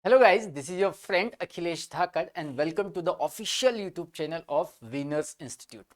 Hello guys, this is your friend Akhilesh Thakar and welcome to the official YouTube channel of Winners Institute.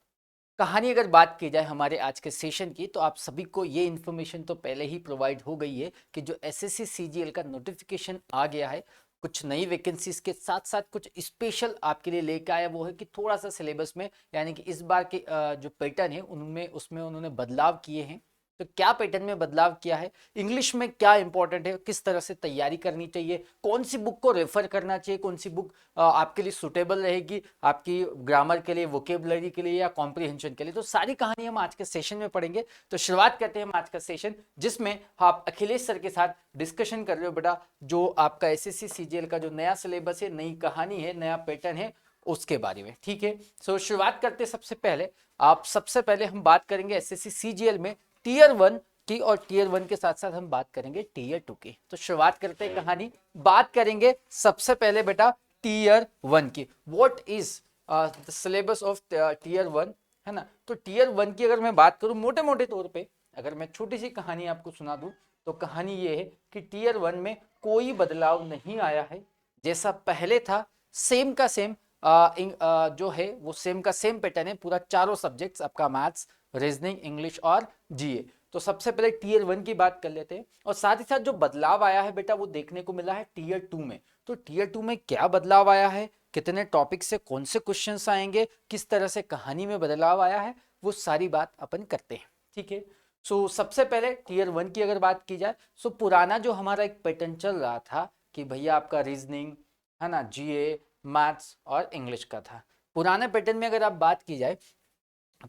कहानी अगर बात की जाए हमारे आज के सेशन की तो आप सभी को ये इन्फॉर्मेशन तो पहले ही प्रोवाइड हो गई है कि जो एसएससी सीजीएल का नोटिफिकेशन आ गया है कुछ नई वैकेंसीज के साथ साथ कुछ स्पेशल आपके लिए लेकर आया वो है कि थोड़ा सा सिलेबस में यानी कि इस बार के जो पैटर्न है उनमें उसमें उन्होंने बदलाव किए हैं। तो क्या पैटर्न में बदलाव किया है, इंग्लिश में क्या इंपॉर्टेंट है, किस तरह से तैयारी करनी चाहिए, कौन सी बुक को रेफर करना चाहिए, कौन सी बुक आपके लिए सुटेबल रहेगी आपकी ग्रामर के लिए, वोकेबलरी के लिए या कॉम्प्रिहेंशन के लिए, तो सारी कहानी हम आज के सेशन में पढ़ेंगे। तो शुरुआत करते हैं हम आज का सेशन जिसमें आप अखिलेश सर के साथ डिस्कशन कर रहे हो बेटा जो आपका एसएससी सीजीएल का जो नया सिलेबस है, नई कहानी है, नया पैटर्न है उसके बारे में। ठीक है, सो शुरुआत करते सबसे पहले हम बात करेंगे एसएससी सीजीएल में टीयर 1 की और टीयर 1 के साथ साथ हम बात करेंगे टीयर 2 की। तो शुरुआत करते हैं कहानी, बात करेंगे सबसे पहले बेटा टीयर 1 की। What is the syllabus of tier 1, है ना। तो टीयर 1 की अगर मैं बात करूं मोटे मोटे तौर पे, अगर मैं छोटी सी कहानी आपको सुना दूं तो कहानी ये है कि टीयर 1 में कोई बदलाव नहीं आया है, जैसा पहले था सेम का सेम जो है वो सेम का सेम पैटर्न है पूरा, चारों सब्जेक्ट्स आपका मैथ्स, रीजनिंग, इंग्लिश और जीए। तो सबसे पहले टीयर 1 की बात कर लेते हैं और साथ ही साथ जो बदलाव आया है बेटा वो देखने को मिला है टीयर 2 में। तो टीयर 2 में क्या बदलाव आया है, कितने टॉपिक से कौन से क्वेश्चंस आएंगे, किस तरह से कहानी में बदलाव आया है, वो सारी बात अपन करते हैं। ठीक है, सो सबसे पहले टीयर 1 की अगर बात की जाए, सो पुराना जो हमारा एक पैटर्न चल रहा था कि भैया आपका रीजनिंग, है ना, जीए, मैथ्स और इंग्लिश का था। पुराने पैटर्न में अगर आप बात की जाए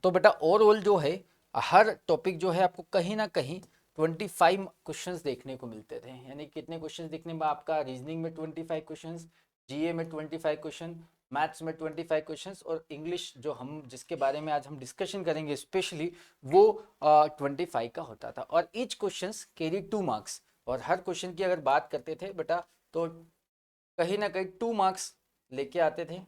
तो बेटा ओवरऑल जो है हर टॉपिक जो है आपको कहीं ना कहीं 25 क्वेश्चंस देखने को मिलते थे। यानी कितने क्वेश्चंस देखने में, आपका रीजनिंग में 25 क्वेश्चंस, जीए में 25 क्वेश्चन, मैथ्स में 25 क्वेश्चंस और इंग्लिश जो हम जिसके बारे में आज हम डिस्कशन करेंगे स्पेशली वो 25 का होता था और ईच क्वेश्चन कैरी 2 मार्क्स। और हर क्वेश्चन की अगर बात करते थे बेटा तो कहीं ना कहीं 2 मार्क्स लेके आते थे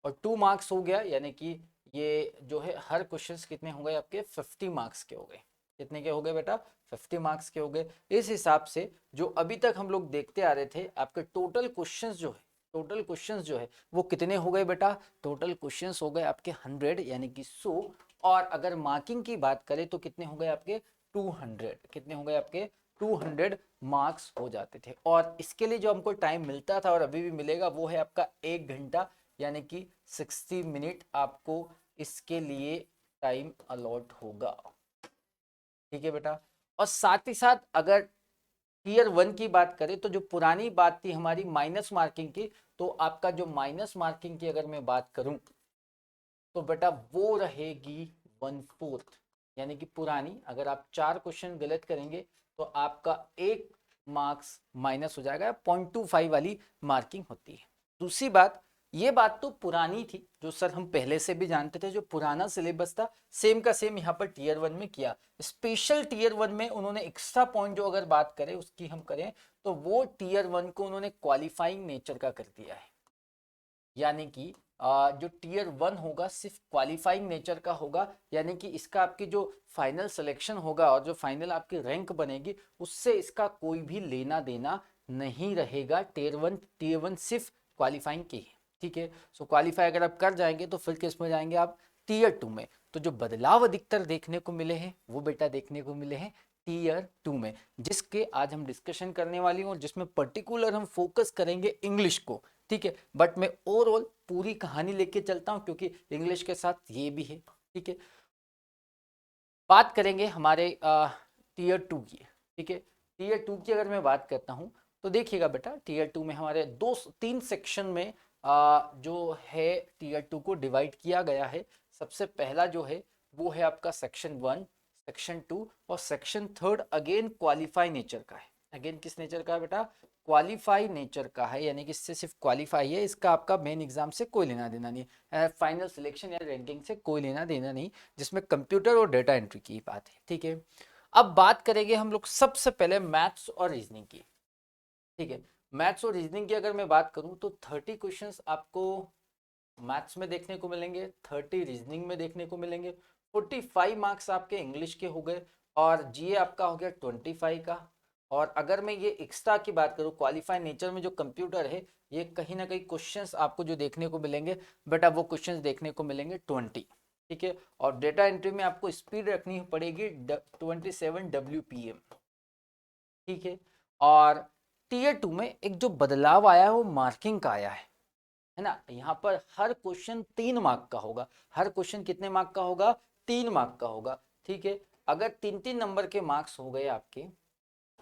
और 2 मार्क्स हो गया यानी कि ये जो है हर क्वेश्चंस कितने हो गए आपके 50 मार्क्स के हो गए। कितने के हो गए बेटा 50 मार्क्स के हो गए। इस हिसाब से जो अभी तक हम लोग देखते आ रहे थे आपके टोटल क्वेश्चंस जो है वो कितने हो गए बेटा, टोटल क्वेश्चंस हो गए आपके 100 यानी कि 100। और अगर मार्किंग की बात करें तो कितने हो गए आपके 200, कितने हो गए आपके 200 मार्क्स हो जाते थे। और इसके लिए जो हमको टाइम मिलता था और अभी भी मिलेगा वो है आपका 1 घंटा यानी कि 60 मिनट आपको इसके लिए टाइम अलॉट होगा। ठीक है बेटा, और साथ ही साथ अगर टीयर 1 की बात करें तो जो पुरानी बात थी हमारी माइनस मार्किंग की, तो आपका जो माइनस मार्किंग की अगर मैं बात करूं तो बेटा वो रहेगी 1/4। यानी कि पुरानी अगर आप 4 क्वेश्चन गलत करेंगे तो आपका 1 मार्क्स माइनस हो जाएगा, 0.25 वाली मार्किंग होती है। दूसरी बात, ये बात तो पुरानी थी जो सर हम पहले से भी जानते थे, जो पुराना सिलेबस था सेम का सेम यहाँ पर टीयर 1 में किया। स्पेशल टीयर 1 में उन्होंने एक्स्ट्रा पॉइंट जो अगर बात करें उसकी हम करें तो वो टीयर 1 को उन्होंने क्वालिफाइंग नेचर का कर दिया है। यानी कि जो टीयर 1 होगा सिर्फ क्वालिफाइंग नेचर का होगा, यानी कि इसका आपकी जो फाइनल सिलेक्शन होगा और जो फाइनल आपकी रैंक बनेगी उससे इसका कोई भी लेना देना नहीं रहेगा। टीयर 1 सिर्फ क्वालिफाइंग की है। ठीक है, सो क्वालिफाई अगर आप कर जाएंगे तो फिर किस में जाएंगे आप, टीयर 2 में। तो जो बदलाव अधिकतर देखने को मिले हैं वो बेटा देखने को मिले हैं टीयर 2 में, जिसके आज हम डिस्कशन करने वाली हूँ और जिसमें पर्टिकुलर हम फोकस करेंगे इंग्लिश को। ठीक है, बट मैं ओवरऑल पूरी कहानी लेके चलता हूं क्योंकि इंग्लिश के साथ ये भी है। ठीक है, बात करेंगे हमारे टीयर 2 की। ठीक है, टीयर 2 की अगर मैं बात करता हूं तो देखिएगा बेटा टीयर 2 में हमारे 2-3 सेक्शन में जो है टीयर 2 को डिवाइड किया गया है। सबसे पहला जो है वो है आपका सेक्शन 1, सेक्शन 2 और सेक्शन 3 अगेन क्वालिफाई नेचर का है। अगेन किस नेचर का है बेटा, क्वालिफाई नेचर का है, यानी कि इससे सिर्फ क्वालिफाई है, इसका आपका मेन एग्जाम से कोई लेना देना नहीं है, फाइनल सिलेक्शन या रैंकिंग से कोई लेना देना नहीं, जिसमें कंप्यूटर और डेटा एंट्री की बात है। ठीक है, अब बात करेंगे हम लोग सबसे पहले मैथ्स और रीजनिंग की। ठीक है, मैथ्स और रीजनिंग की अगर मैं बात करूं तो 30 क्वेश्चंस आपको मैथ्स में देखने को मिलेंगे, 30 रीजनिंग में देखने को मिलेंगे, 45 मार्क्स आपके इंग्लिश के हो गए और जीए आपका हो गया 25 का। और अगर मैं ये एक्स्ट्रा की बात करूँ, क्वालिफाई नेचर में जो कंप्यूटर है, ये कहीं ना कहीं क्वेश्चंस आपको जो देखने को मिलेंगे बेटा, वो क्वेश्चंस देखने को मिलेंगे 20, ठीक है। और डेटा एंट्री में आपको स्पीड रखनी पड़ेगी 27 WPM, ठीक है। और टीयर 2 में एक जो बदलाव आया है वो मार्किंग का आया है ना। यहाँ पर हर क्वेश्चन 3 मार्क का होगा। हर क्वेश्चन कितने मार्क का होगा? 3 मार्क का होगा, ठीक है। अगर 3-3 नंबर के मार्क्स हो गए आपके,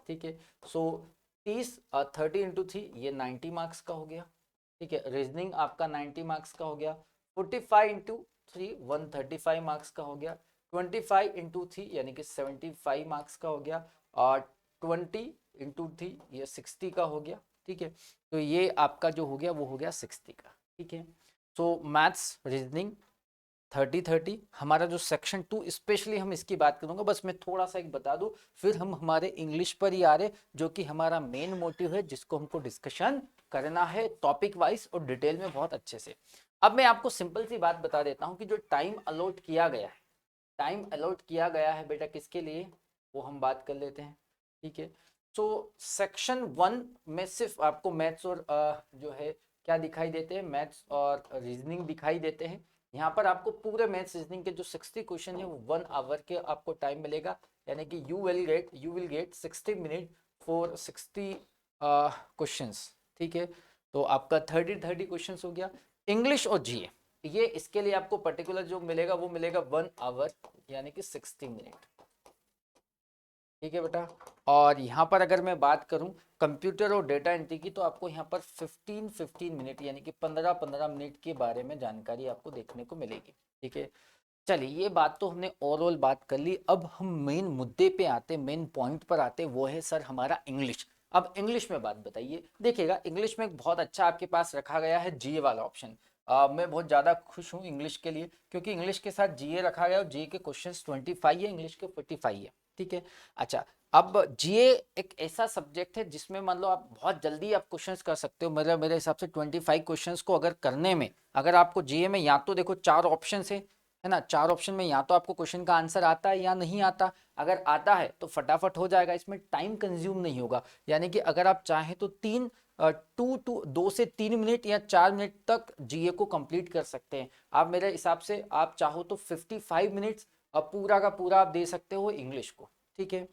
ठीक है, सो 30 ये 90 मार्क्स का हो गया, ठीक है। रीजनिंग आपका 90 मार्क्स का हो गया। 45 × 3 135 मार्क्स का हो गया। 25 × 3 यानी कि 75 मार्क्स का हो गया। और 20 × 3 ये 60 का हो गया, ठीक है। तो ये आपका जो हो गया वो हो गया 60 का, ठीक है। सो मैथ्स रीजनिंग 30-30 हमारा जो सेक्शन 2 स्पेशली हम इसकी बात करूंगा। बस मैं थोड़ा सा एक बता दूं, फिर हम हमारे इंग्लिश पर ही आ रहे, जो कि हमारा मेन मोटिव है, जिसको हमको डिस्कशन करना है टॉपिक वाइज और डिटेल में बहुत अच्छे से। अब मैं आपको सिंपल सी बात बता देता हूं कि जो टाइम अलॉट किया गया है, टाइम अलॉट किया गया है बेटा किसके लिए, वो हम बात कर लेते हैं, ठीक है। तो सेक्शन 1 में सिर्फ आपको मैथ्स और जो है क्या दिखाई देते हैं, मैथ्स और रीजनिंग दिखाई देते हैं। यहाँ पर आपको पूरे मैथ्स रीजनिंग के जो 60 क्वेश्चन है वो 1 आवर के आपको टाइम मिलेगा, यानी कि you will get 60 minute for 60 questions, ठीक है। तो आपका 30 क्वेश्चंस हो गया। इंग्लिश और जीए, ये इसके लिए आपको पर्टिकुलर जो मिलेगा वो मिलेगा 1 आवर, यानी कि 60 मिनट, ठीक है बेटा। और यहाँ पर अगर मैं बात करूँ कंप्यूटर और डेटा एंट्री की, तो आपको यहाँ पर 15-15 मिनट यानी कि 15-15 मिनट के बारे में जानकारी आपको देखने को मिलेगी, ठीक है। चलिए, ये बात तो हमने ओवरऑल बात कर ली। अब हम मेन मुद्दे पे आते, मेन पॉइंट पर आते, वो है सर हमारा इंग्लिश। अब इंग्लिश में बात बताइए। देखिएगा, इंग्लिश में एक बहुत अच्छा आपके पास रखा गया है जीए वाला ऑप्शन। मैं बहुत ज़्यादा खुश हूँ इंग्लिश के लिए, क्योंकि इंग्लिश के साथ जीए रखा गया और जीए के क्वेश्चंस 25 है, इंग्लिश के 45 है, ठीक है। अच्छा, अब जीए एक ऐसा सब्जेक्ट है जिसमें मान लो आप बहुत जल्दी आप क्वेश्चंस कर सकते हो। मेरे हिसाब से 25 क्वेश्चंस को अगर करने में, अगर आपको जीए में या तो देखो 4 ऑप्शन है ना, 4 ऑप्शन में या तो आपको क्वेश्चन का आंसर आता है या नहीं आता। अगर आता है तो फटाफट हो जाएगा, इसमें टाइम कंज्यूम नहीं होगा। यानी कि अगर आप चाहें तो 2 से 3 मिनट या 4 मिनट तक जीए को कंप्लीट कर सकते हैं आप। मेरे हिसाब से आप चाहो तो 55 मिनट्स पूरा का पूरा आप दे सकते हो इंग्लिश को, ठीक है।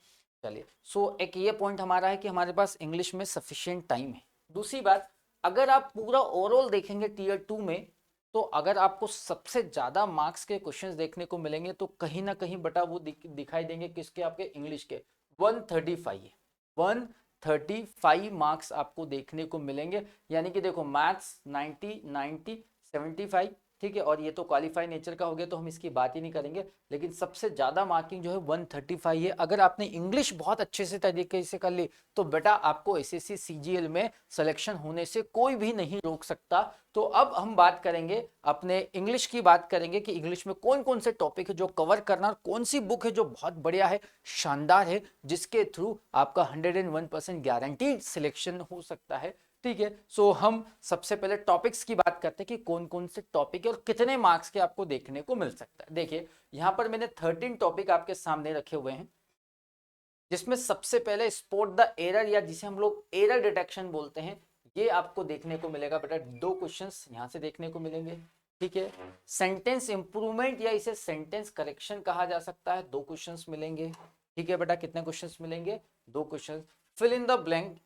चलिए, सो एक ये पॉइंट हमारा है कि हमारे पास इंग्लिश में सफिशिएंट टाइम है। दूसरी बात, अगर आप पूरा ओवरऑल देखेंगे टीयर 2 में, तो अगर आपको सबसे ज्यादा मार्क्स के क्वेश्चंस देखने को मिलेंगे तो कहीं ना कहीं बटा वो दिखाई देंगे किसके, आपके इंग्लिश के। 135 135 मार्क्स आपको देखने को मिलेंगे। यानी कि देखो, मैथ्स 90 90 75, ठीक है। और ये तो क्वालिफाई नेचर का हो गया तो हम इसकी बात ही नहीं करेंगे, लेकिन सबसे ज्यादा मार्किंग जो है 135 है। अगर आपने इंग्लिश बहुत अच्छे से तरीके से कर ली तो बेटा आपको एसएससी सीजीएल में सिलेक्शन होने से कोई भी नहीं रोक सकता। तो अब हम बात करेंगे अपने इंग्लिश की, बात करेंगे कि इंग्लिश में कौन कौन से टॉपिक है जो कवर करना, और कौन सी बुक है जो बहुत बढ़िया है, शानदार है, जिसके थ्रू आपका 101% गारंटीड सिलेक्शन हो सकता है, ठीक है। सो हम सबसे पहले टॉपिक्स की बात करते हैं कि कौन कौन से टॉपिक है और कितने मार्क्स के आपको देखने को मिल सकता है। देखिए, यहां पर मैंने 13 टॉपिक आपके सामने रखे हुए हैं, जिसमें सबसे पहले स्पॉट द एरर, या जिसे हम लोग एरर डिटेक्शन बोलते हैं, ये आपको देखने को मिलेगा बेटा। 2 क्वेश्चंस यहां से देखने को मिलेंगे, ठीक है। सेंटेंस इंप्रूवमेंट या इसे सेंटेंस करेक्शन कहा जा सकता है, 2 क्वेश्चंस मिलेंगे, ठीक है बेटा। कितने क्वेश्चंस मिलेंगे? 2 questions. Fill in the blank,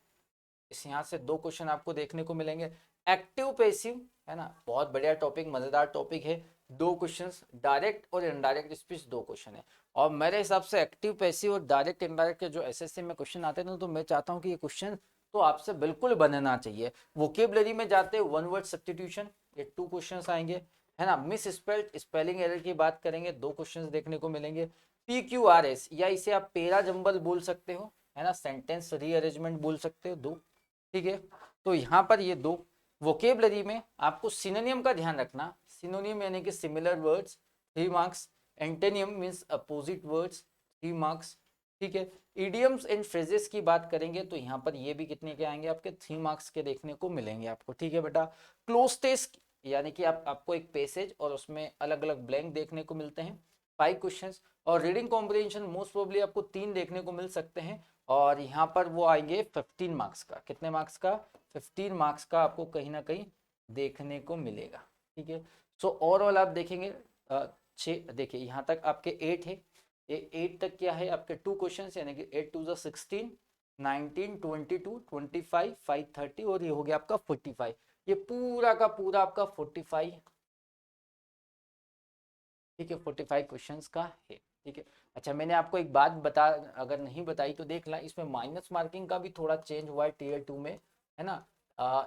इस यहाँ से 2 क्वेश्चन आपको देखने को मिलेंगे। एक्टिव पैसिव, है ना, बहुत बढ़िया टॉपिक, मजेदार टॉपिक है, 2 क्वेश्चंस। डायरेक्ट और इनडायरेक्ट स्पीच, 2 क्वेश्चन है। और मेरे हिसाब से एक्टिव पैसिव और डायरेक्ट इनडायरेक्ट के जो एसएससी में क्वेश्चन आते हैं ना, तो मैं चाहता हूँ कि ये क्वेश्चन तो आपसे बिल्कुल बनना चाहिए। वोकेबलरी में जाते हैं, 1 वर्ड सब्स्टिट्यूशन, ये 2 क्वेश्चन आएंगे, है ना। मिस स्पेल्ड, स्पेलिंग एरर की बात करेंगे, 2 क्वेश्चन देखने को मिलेंगे। PQRS, या इसे आप पेरा जंबल बोल सकते हो, है ना, सेंटेंस रीअरेंजमेंट बोल सकते हो, 2, ठीक है। तो यहाँ पर ये 2। वोकेबलरी में आपको सिनोनियम का ध्यान रखना, सिनोनियम यानी कि similar words, 3 marks. Antonym means opposite words, 3 marks, ठीक है। इडियम्स एंड फ्रेजेस की बात करेंगे तो यहाँ पर ये भी कितने के आएंगे, आपके 3 मार्क्स के देखने को मिलेंगे आपको, ठीक है बेटा। क्लोज टेस्ट, यानी कि आपको एक पैसेज और उसमें अलग अलग ब्लैंक देखने को मिलते हैं, 5 क्वेश्चंस। और रीडिंग कॉम्प्रिहेंशन मोस्ट प्रोबेबली आपको 3 देखने को मिल सकते हैं, और यहाँ पर वो आएंगे 15 मार्क्स का। कितने मार्क्स का? 15 मार्क्स का आपको कहीं ना कहीं देखने को मिलेगा। ठीक है, सो ओवरऑल आप देखेंगे 6, देखिए यहाँ तक आपके 8 है, ये 8 तक क्या है आपके 2 क्वेश्चन, यानी कि 8 टू 16, 19, 22, 25, 5, 30 और ये हो गया आपका 45। ये पूरा का पूरा आपका 45, ठीक है, 45 क्वेश्चंस का है। ठीक है, अच्छा मैंने आपको एक बात बता, अगर नहीं बताई तो देख ला, इसमें माइनस मार्किंग का भी थोड़ा चेंज हुआ है टीयर 2 में, है ना।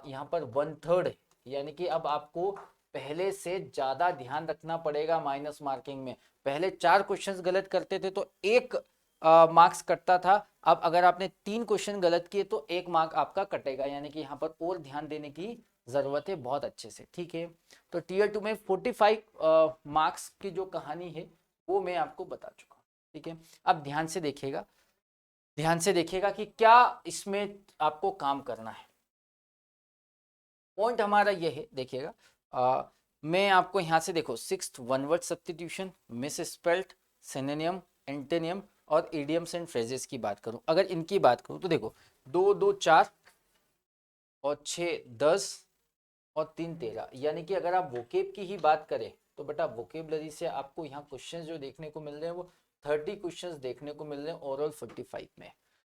यहाँ पर 1/3 है, यानी कि अब आपको पहले से ज्यादा ध्यान रखना पड़ेगा माइनस मार्किंग में। पहले 4 क्वेश्चंस गलत करते थे तो 1 मार्क्स कटता था, अब अगर आपने 3 क्वेश्चन गलत किए तो 1 मार्क आपका कटेगा, यानी कि यहाँ पर और ध्यान देने की जरूरत है बहुत अच्छे से। ठीक है, तो टीयर 2 में 45 मार्क्स की जो कहानी है वो मैं आपको बता चुका हूँ। ठीक है, अब ध्यान से देखिएगा, ध्यान से देखिएगा कि क्या इसमें आपको काम करना है। पॉइंट हमारा ये है, देखिएगा मैं आपको यहाँ से देखो 6th one word substitution, miss spelt, synonym, antonym और इडियम्स एंड फ्रेजेस की बात करूं, अगर इनकी बात करूं तो देखो 2 2 4 और 6 10 और 3 13, यानी कि अगर आप वोकेब की ही बात करें तो बेटा वोकेबलरी से आपको यहाँ क्वेश्चंस जो देखने को मिल रहे हैं वो 30 क्वेश्चंस देखने को मिल रहे हैं ओवरऑल 45 में।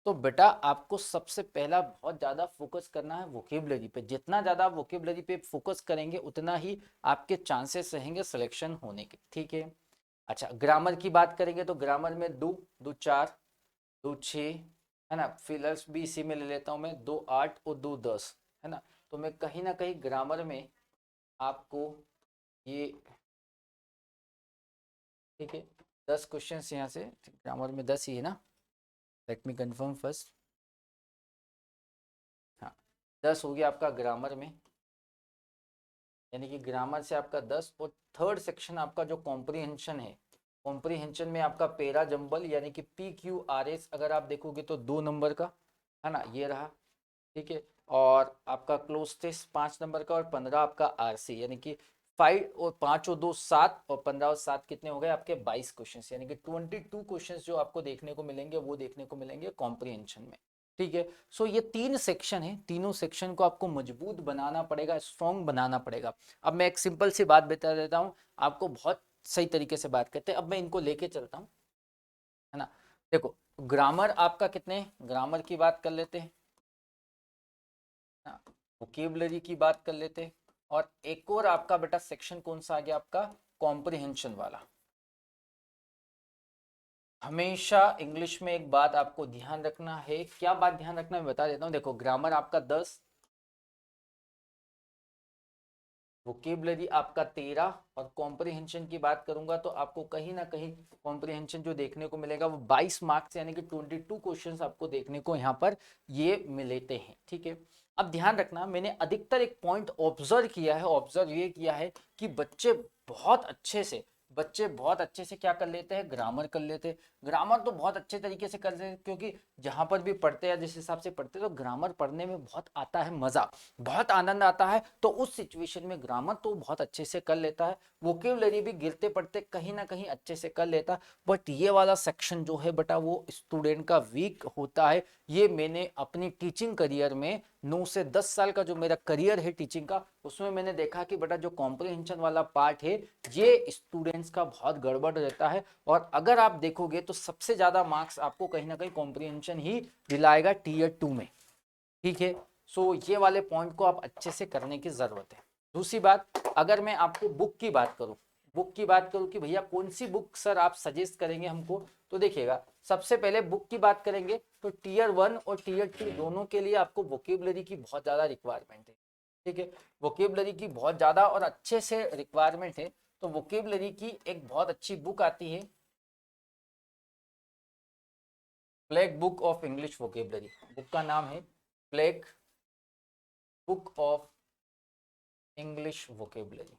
तो बेटा आपको सबसे पहला बहुत ज़्यादा फोकस करना है वोकेबलरी पे। जितना ज़्यादा आप वोकेबलरी पे फोकस करेंगे उतना ही आपके चांसेस रहेंगे सिलेक्शन होने के। ठीक है, अच्छा ग्रामर की बात करेंगे तो ग्रामर में 2 2 4 2 6, है ना, फिलर्स भी इसी में ले लेता हूँ मैं, 2 8 और 2 10, है ना। तो मैं कहीं ना कहीं ग्रामर में आपको ये, ठीक है, 10 क्वेश्चन यहाँ से, ग्रामर में 10 ही है ना, लेट मी कंफर्म फर्स्ट। हाँ, 10 हो गया आपका ग्रामर में, यानी कि ग्रामर से आपका 10। और थर्ड सेक्शन आपका जो कॉम्प्रीहेंशन है, कॉम्प्रीहेंशन में आपका पेरा जंबल यानी कि PQRS अगर आप देखोगे तो 2 नंबर का, है ना, ये रहा। ठीक है, और आपका क्लोज टेस्ट 5 नंबर का और 15 आपका RC, यानी कि 5 और 5 और 2 7 और 15 और 7 कितने हो गए आपके 22 क्वेश्चन, यानी कि 22 क्वेश्चन जो आपको देखने को मिलेंगे वो देखने को मिलेंगे कॉम्प्रीहेंशन में। ठीक है, सो ये 3 सेक्शन है, तीनों सेक्शन को आपको मजबूत बनाना पड़ेगा, स्ट्रॉन्ग बनाना पड़ेगा। अब मैं एक सिंपल सी बात बता देता हूँ आपको, बहुत सही तरीके से बात करते हैं, अब मैं इनको लेके चलता हूँ, है ना। देखो ग्रामर आपका कितने, ग्रामर की बात कर लेते हैं, वोकेबलरी की बात कर लेते, और एक और आपका बेटा सेक्शन कौन सा आ गया आपका, कॉम्प्रिहेंशन वाला। हमेशा इंग्लिश में एक बात आपको ध्यान रखना है, क्या बात ध्यान रखना है मैं बता देता हूं। देखो ग्रामर आपका 10, वोकेबलरी आपका 13, और कॉम्प्रिहेंशन की बात करूंगा तो आपको कहीं ना कहीं कॉम्प्रिहेंशन जो देखने को मिलेगा वो 22 मार्क्स यानी कि 22 क्वेश्चंस आपको देखने को यहाँ पर ये मिलते हैं। ठीक है, अब ध्यान रखना, मैंने अधिकतर एक पॉइंट ऑब्जर्व किया है, ऑब्जर्व ये किया है कि बहुत अच्छे से बच्चे बहुत अच्छे से क्या कर लेते हैं, ग्रामर कर लेते हैं। ग्रामर तो बहुत अच्छे तरीके से करते हैं, क्योंकि जहां पर भी पढ़ते हैं जिस हिसाब से पढ़ते हैं तो ग्रामर पढ़ने में बहुत आता है मजा, बहुत आनंद आता है। तो उस सिचुएशन में ग्रामर तो बहुत अच्छे से कर लेता है, वोकेबलरी भी गिरते पड़ते कहीं ना कहीं अच्छे से कर लेता। बट ये वाला सेक्शन जो है बेटा वो स्टूडेंट का वीक होता है। ये मैंने अपनी टीचिंग करियर में 9 से 10 साल का जो मेरा करियर है टीचिंग का, उसमें मैंने देखा कि बेटा जो कॉम्प्रिहेंशन वाला पार्ट है ये स्टूडेंट्स का बहुत गड़बड़ रहता है। और अगर आप देखोगे तो सबसे ज्यादा मार्क्स आपको कहीं ना कहीं कॉम्प्रिहेंशन ही दिलाएगा टीयर 2 में। ठीक है, सो ये वाले पॉइंट को आप अच्छे से करने की जरूरत है। दूसरी बात, अगर मैं आपको बुक की बात करूं, बुक की बात करूं कि भैया कौन सी बुक सर आप सजेस्ट करेंगे हमको, तो देखिएगा सबसे पहले बुक की बात करेंगे तो टीयर 1 और टीयर 2 दोनों के लिए आपको वोकेबलरी की बहुत ज्यादा रिक्वायरमेंट है। ठीक है, वोकेबलरी की बहुत ज्यादा और अच्छे से रिक्वायरमेंट है। तो वोकेबलरी की एक बहुत अच्छी बुक आती है, plague book of English vocabulary, book का नाम है plague book of English vocabulary.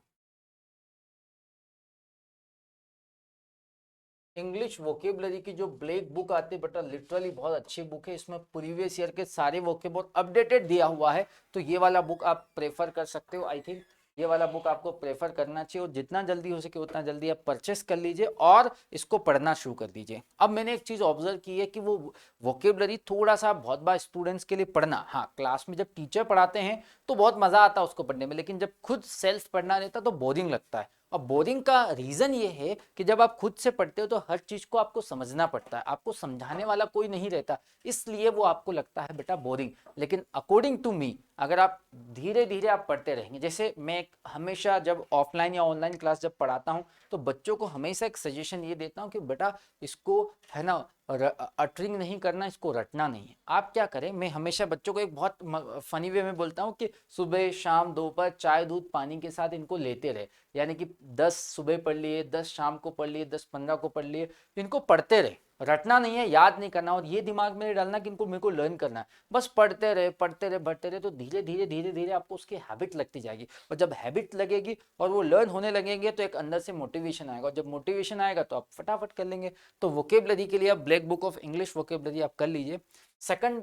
English vocabulary की जो ब्लैक बुक आती है बेटा लिटरली बहुत अच्छी बुक है, इसमें प्रीवियस ईयर के सारे वोकेबलरी अपडेटेड दिया हुआ है। तो ये वाला बुक आप प्रेफर कर सकते हो। आई थिंक ये वाला बुक आपको प्रेफर करना चाहिए और जितना जल्दी हो सके उतना जल्दी आप परचेस कर लीजिए और इसको पढ़ना शुरू कर दीजिए। अब मैंने एक चीज़ ऑब्जर्व की है कि वो वोकेबलरी थोड़ा सा बहुत बार स्टूडेंट्स के लिए पढ़ना, हाँ क्लास में जब टीचर पढ़ाते हैं तो बहुत मज़ा आता है उसको पढ़ने में, लेकिन जब खुद सेल्फ पढ़ना रहता तो बोरिंग लगता है। और बोरिंग का रीज़न ये है कि जब आप खुद से पढ़ते हो तो हर चीज़ को आपको समझना पड़ता है, आपको समझाने वाला कोई नहीं रहता, इसलिए वो आपको लगता है बेटा बोरिंग। लेकिन अकॉर्डिंग टू मी अगर आप धीरे धीरे आप पढ़ते रहेंगे, जैसे मैं हमेशा जब ऑफलाइन या ऑनलाइन क्लास जब पढ़ाता हूँ तो बच्चों को हमेशा एक सजेशन ये देता हूँ कि बेटा इसको है ना अटरिंग नहीं करना, इसको रटना नहीं है। आप क्या करें, मैं हमेशा बच्चों को एक बहुत फनी वे में बोलता हूँ कि सुबह शाम दोपहर चाय दूध पानी के साथ इनको लेते रहे, यानी कि 10 सुबह पढ़ लिए, 10 शाम को पढ़ लिए, 10-15 को पढ़ लिए, इनको पढ़ते रहे, रटना नहीं है, याद नहीं करना, और ये दिमाग में डालना कि इनको मेरे को लर्न करना है, बस पढ़ते रहे पढ़ते रहे बढ़ते रहे, तो धीरे धीरे धीरे धीरे आपको उसकी हैबिट लगती जाएगी, और जब हैबिट लगेगी और वो लर्न होने लगेंगे तो एक अंदर से मोटिवेशन आएगा, और जब मोटिवेशन आएगा तो आप फटाफट कर लेंगे। तो वोकेबलरी के लिए आप black book of English vocabulary आप कर लीजिए। सेकंड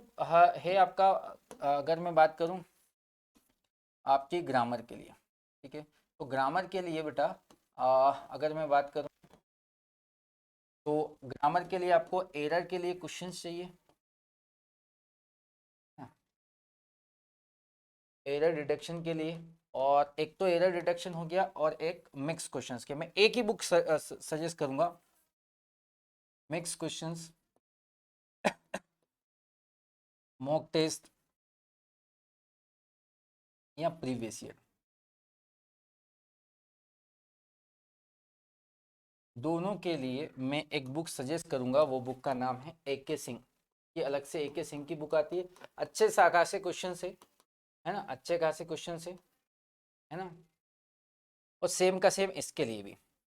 है आपका, अगर मैं बात करूं आपकी ग्रामर के लिए, ठीक है, तो ग्रामर के लिए बेटा अगर मैं बात करूं तो ग्रामर के लिए आपको एरर के लिए क्वेश्चंस चाहिए, एरर डिटेक्शन के लिए, और एक तो एरर डिटेक्शन हो गया और एक मिक्स क्वेश्चंस के, मैं एक ही बुक सजेस्ट करूंगा, मिक्स क्वेश्चंस, मॉक टेस्ट या प्रीवियस ईयर, दोनों के लिए मैं एक बुक सजेस्ट करूंगा, वो बुक का नाम है AK सिंह। ये अलग से AK सिंह की बुक आती है, अच्छे खासे क्वेश्चन है ना, अच्छे खासे क्वेश्चन है ना, और सेम का सेम इसके लिए भी,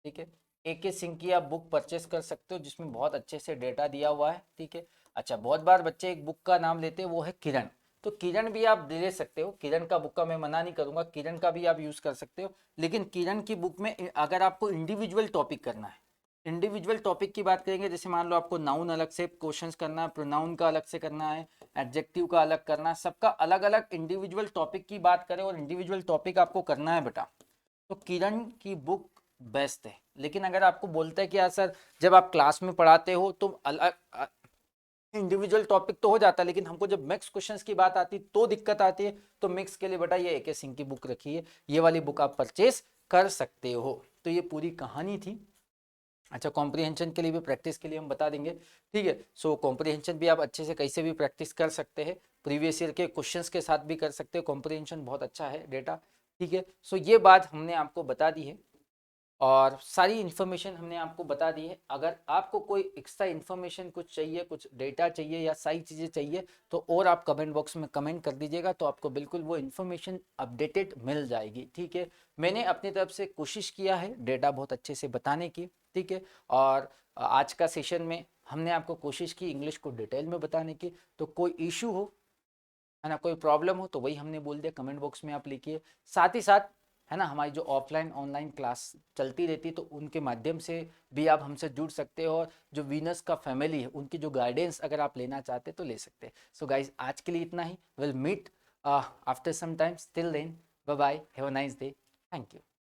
ठीक है। AK सिंह की आप बुक परचेस कर सकते हो जिसमें बहुत अच्छे से डेटा दिया हुआ है, ठीक है। अच्छा, बहुत बार बच्चे एक बुक का नाम लेते हैं, वो है किरण, तो किरण भी आप ले सकते हो, किरण का बुक का मैं मना नहीं करूंगा, किरण का भी आप यूज कर सकते हो, लेकिन किरण की बुक में अगर आपको इंडिविजुअल टॉपिक करना है, इंडिविजुअल टॉपिक की बात करेंगे, जैसे मान लो आपको नाउन अलग से क्वेश्चंस करना है, प्रोनाउन का अलग से करना है, एडजेक्टिव का अलग करना है, सबका अलग अलग इंडिविजुअल टॉपिक की बात करें और इंडिविजुअल टॉपिक आपको करना है बेटा, तो किरण की बुक बेस्ट है। लेकिन अगर आपको बोलते हैं कि यार सर जब आप क्लास में पढ़ाते हो तो अलग इंडिविजुअल टॉपिक तो हो जाता है, लेकिन हमको जब मिक्स क्वेश्चंस की बात आती तो दिक्कत आती है, तो मिक्स के लिए बेटा ये AK सिंह की बुक रखिए, ये वाली बुक आप परचेस कर सकते हो। तो ये पूरी कहानी थी। अच्छा, कॉम्प्रिहेंशन के लिए भी प्रैक्टिस के लिए हम बता देंगे, ठीक है। सो कॉम्प्रिहेंशन भी आप अच्छे से कैसे भी प्रैक्टिस कर सकते हैं, प्रीवियस ईयर के क्वेश्चंस के साथ भी कर सकते हो, कॉम्प्रिहेंशन बहुत अच्छा है डेटा, ठीक है। सो ये बात हमने आपको बता दी है और सारी इन्फॉर्मेशन हमने आपको बता दी है। अगर आपको कोई एक्स्ट्रा इन्फॉर्मेशन कुछ चाहिए, कुछ डेटा चाहिए या सारी चीज़ें चाहिए, तो और आप कमेंट बॉक्स में कमेंट कर दीजिएगा, तो आपको बिल्कुल वो इन्फॉर्मेशन अपडेटेड मिल जाएगी, ठीक है। मैंने अपनी तरफ से कोशिश किया है डेटा बहुत अच्छे से बताने की, ठीक है। और आज का सेशन में हमने आपको कोशिश की इंग्लिश को डिटेल में बताने की, तो कोई इशू हो है ना, कोई प्रॉब्लम हो तो वही हमने बोल दिया, कमेंट बॉक्स में आप लिखिए। साथ ही साथ है ना, हमारी जो ऑफलाइन ऑनलाइन क्लास चलती रहती है तो उनके माध्यम से भी आप हमसे जुड़ सकते हो, और जो वीनस का फैमिली है उनकी जो गाइडेंस अगर आप लेना चाहते हैं तो ले सकते हैं। सो गाइज आज के लिए इतना ही, will meet after some times, till then bye bye, have a nice day, thank you.